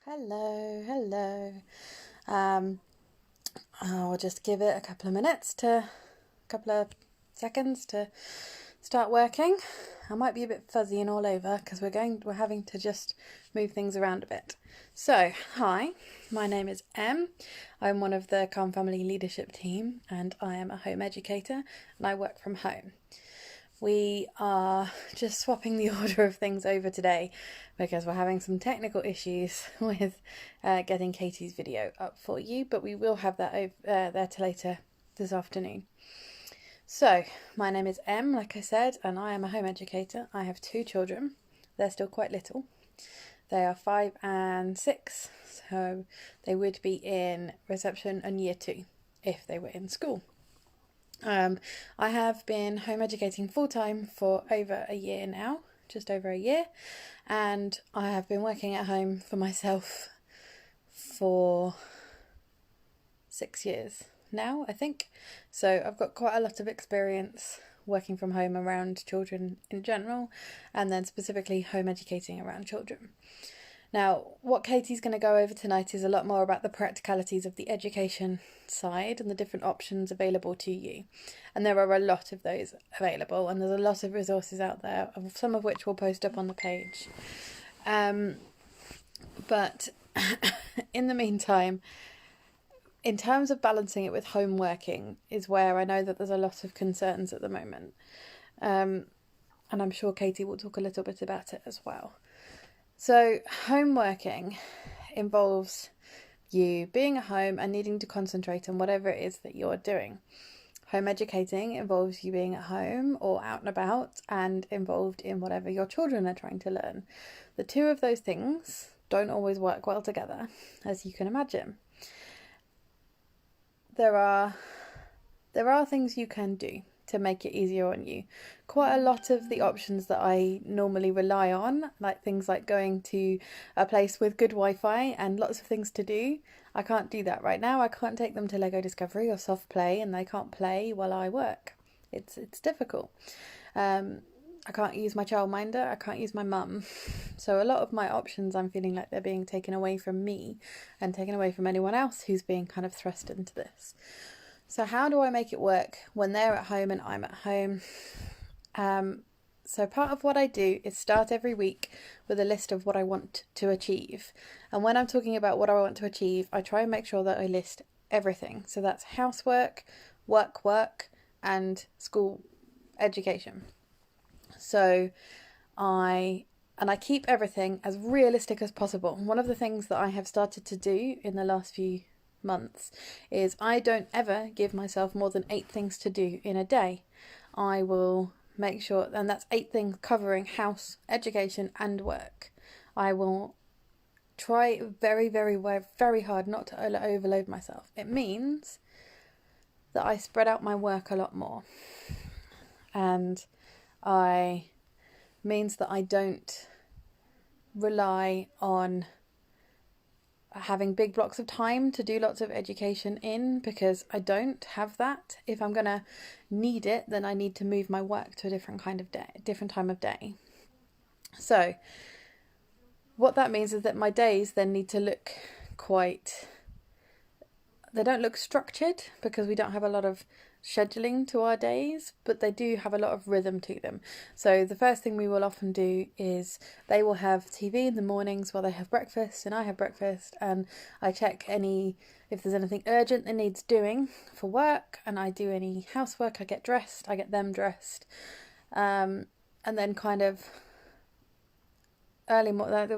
Hello. Um, I'll just give it a couple of seconds to start working. I might be a bit fuzzy and all over because we're having to just move things around a bit. So, hi, my name is Em. I'm one of the CalmFamily leadership team, and I am a home educator, and I work from home. We are just swapping the order of things over today because we're having some technical issues with getting Katie's video up for you, but we will have that there till later this afternoon. So, my name is Em, like I said, and I am a home educator. I have 2 children. They're still quite little. They are 5 and 6, so they would be in reception and year 2 if they were in school. I have been home educating full-time for over a year now, just over a year, and I have been working at home for myself for 6 years now, I think. So I've got quite a lot of experience working from home around children in general, and then specifically home educating around children. Now, what Katie's going to go over tonight is a lot more about the practicalities of the education side and the different options available to you. And there are a lot of those available, and there's a lot of resources out there, some of which we'll post up on the page. But in the meantime, in terms of balancing it with home working is where I know that there's a lot of concerns at the moment. And I'm sure Katie will talk a little bit about it as well. So, home working involves you being at home and needing to concentrate on whatever it is that you're doing. Home educating involves you being at home or out and about and involved in whatever your children are trying to learn. The two of those things don't always work well together, as you can imagine. There are things you can do to make it easier on you. Quite a lot of the options that I normally rely on, like things like going to a place with good Wi-Fi and lots of things to do, I can't do that right now. I can't take them to Lego Discovery or Soft Play, and they can't play while I work. It's difficult. I can't use my childminder, I can't use my mum. So a lot of my options, I'm feeling like they're being taken away from me and taken away from anyone else who's being kind of thrust into this. So how do I make it work when they're at home and I'm at home? So part of what I do is start every week with a list of what I want to achieve. And when I'm talking about what I want to achieve, I try and make sure that I list everything. So that's housework, work, and school education. So I keep everything as realistic as possible. One of the things that I have started to do in the last few months is I don't ever give myself more than 8 things to do in a day. I will make sure, and that's 8 things covering house, education and work. I will try very, very, very hard not to overload myself. It means that I spread out my work a lot more, and means that I don't rely on having big blocks of time to do lots of education in, because I don't have that. If I'm gonna need it, then I need to move my work to a different time of day. So what that means is that my days then need to look they don't look structured because we don't have a lot of scheduling to our days, but they do have a lot of rhythm to them. So the first thing we will often do is they will have TV in the mornings while they have breakfast and I have breakfast, and I check if there's anything urgent that needs doing for work, and I do any housework. I get them dressed, and then kind of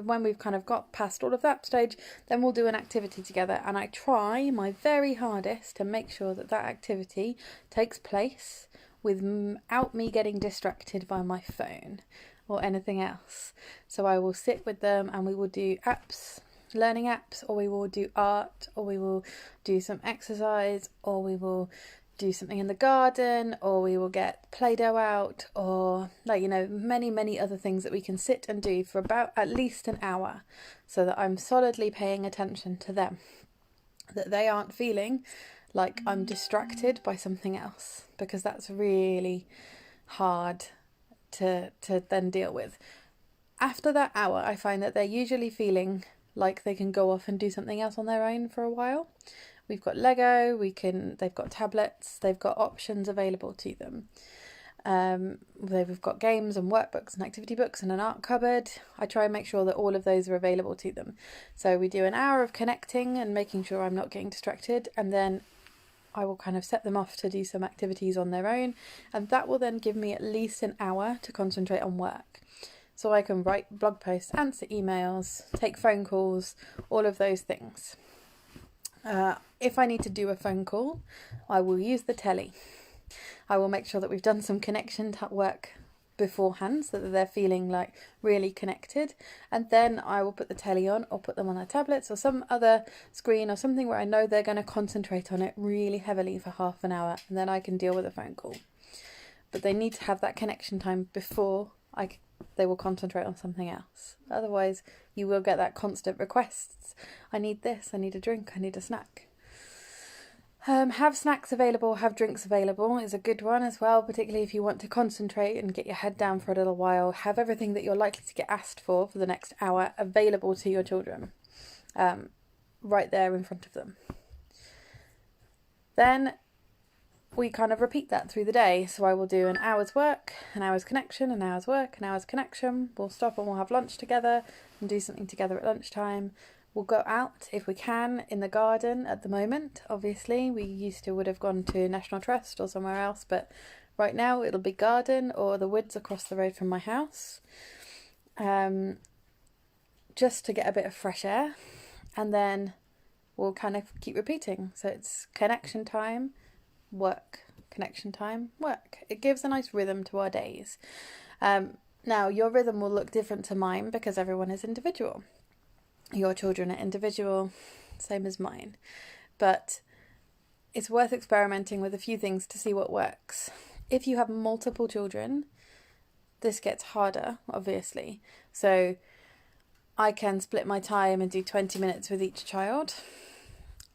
when we've kind of got past all of that stage, then we'll do an activity together, and I try my very hardest to make sure that activity takes place without me getting distracted by my phone or anything else. So I will sit with them and we will do learning apps, or we will do art, or we will do some exercise, or we will do something in the garden, or we will get Play-Doh out, or many other things that we can sit and do for about at least an hour, so that I'm solidly paying attention to them, that they aren't feeling like I'm distracted by something else, because that's really hard to then deal with. After that hour, I find that they're usually feeling like they can go off and do something else on their own for a while. We've got Lego, they've got tablets, they've got options available to them. We've got games and workbooks and activity books and an art cupboard. I try and make sure that all of those are available to them. So we do an hour of connecting and making sure I'm not getting distracted, and then I will kind of set them off to do some activities on their own, and that will then give me at least an hour to concentrate on work. So I can write blog posts, answer emails, take phone calls, all of those things. If I need to do a phone call, I will use the telly. I will make sure that we've done some connection work beforehand so that they're feeling like really connected, and then I will put the telly on or put them on their tablets or some other screen or something where I know they're going to concentrate on it really heavily for half an hour, and then I can deal with a phone call. But they need to have that connection time before they will concentrate on something else. Otherwise you will get that constant requests. I need this, I need a drink, I need a snack. Have snacks available, have drinks available is a good one as well, particularly if you want to concentrate and get your head down for a little while. Have everything that you're likely to get asked for the next hour available to your children, right there in front of them. Then we kind of repeat that through the day. So I will do an hour's work, an hour's connection, an hour's work, an hour's connection. We'll stop and we'll have lunch together and do something together at lunchtime. We'll go out if we can in the garden at the moment. Obviously, we would have gone to National Trust or somewhere else, but right now it'll be garden or the woods across the road from my house, just to get a bit of fresh air, and then we'll kind of keep repeating. So it's connection time, work, connection time, work. It gives a nice rhythm to our days. Now, your rhythm will look different to mine because everyone is individual. Your children are individual, same as mine. But it's worth experimenting with a few things to see what works. If you have multiple children, this gets harder, obviously. So I can split my time and do 20 minutes with each child,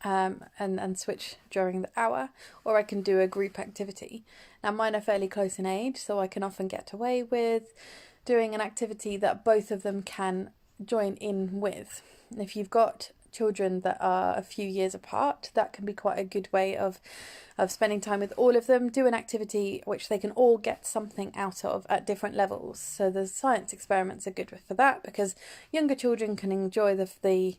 and switch during the hour, or I can do a group activity. Now mine are fairly close in age, so I can often get away with doing an activity that both of them can join in with. If you've got children that are a few years apart, that can be quite a good way of spending time with all of them. Do an activity which they can all get something out of at different levels. So the science experiments are good for that, because younger children can enjoy the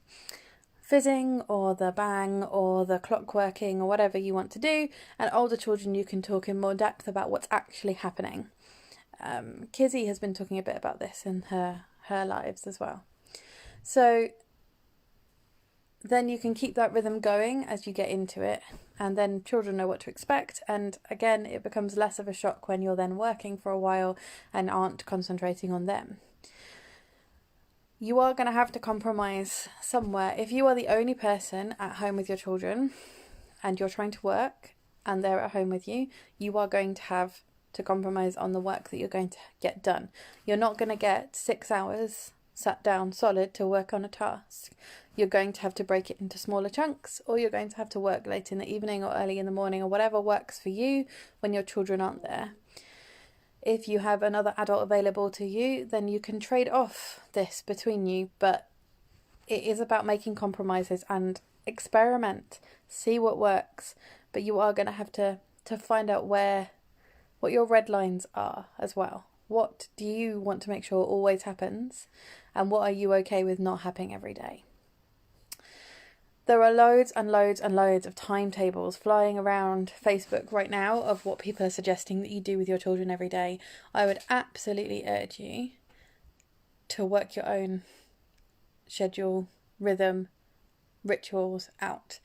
fizzing or the bang or the clock working or whatever you want to do, and older children you can talk in more depth about what's actually happening. Kizzy has been talking a bit about this in her lives as well. So then you can keep that rhythm going as you get into it, and then children know what to expect, and again it becomes less of a shock when you're then working for a while and aren't concentrating on them. You are going to have to compromise somewhere. If you are the only person at home with your children and you're trying to work and they're at home with you, you are going to have to compromise on the work that you're going to get done. You're not going to get 6 hours sat down solid to work on a task. You're going to have to break it into smaller chunks, or you're going to have to work late in the evening or early in the morning, or whatever works for you when your children aren't there. If you have another adult available to you, then you can trade off this between you, but it is about making compromises and experiment, see what works, but you are going to have to find out what your red lines are as well. What do you want to make sure always happens, and what are you okay with not happening every day? There are loads and loads and loads of timetables flying around Facebook right now of what people are suggesting that you do with your children every day. I would absolutely urge you to work your own schedule, rhythm, rituals out.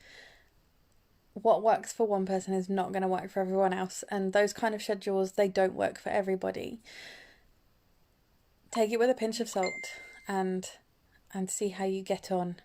What works for one person is not going to work for everyone else, and those kind of schedules, they don't work for everybody. Take it with a pinch of salt and see how you get on.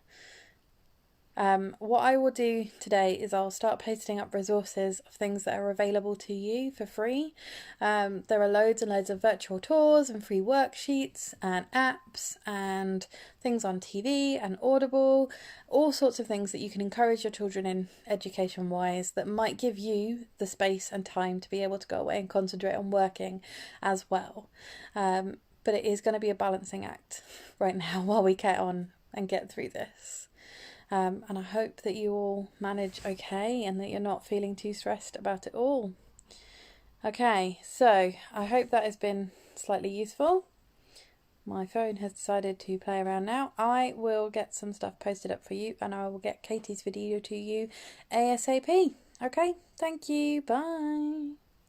What I will do today is I'll start posting up resources of things that are available to you for free. There are loads and loads of virtual tours and free worksheets and apps and things on TV and Audible, all sorts of things that you can encourage your children in education-wise that might give you the space and time to be able to go away and concentrate on working as well. But it is going to be a balancing act right now while we get on and get through this. And I hope that you all manage okay and that you're not feeling too stressed about it all. Okay, so I hope that has been slightly useful. My phone has decided to play around now. I will get some stuff posted up for you and I will get Katie's video to you ASAP. Okay, thank you. Bye.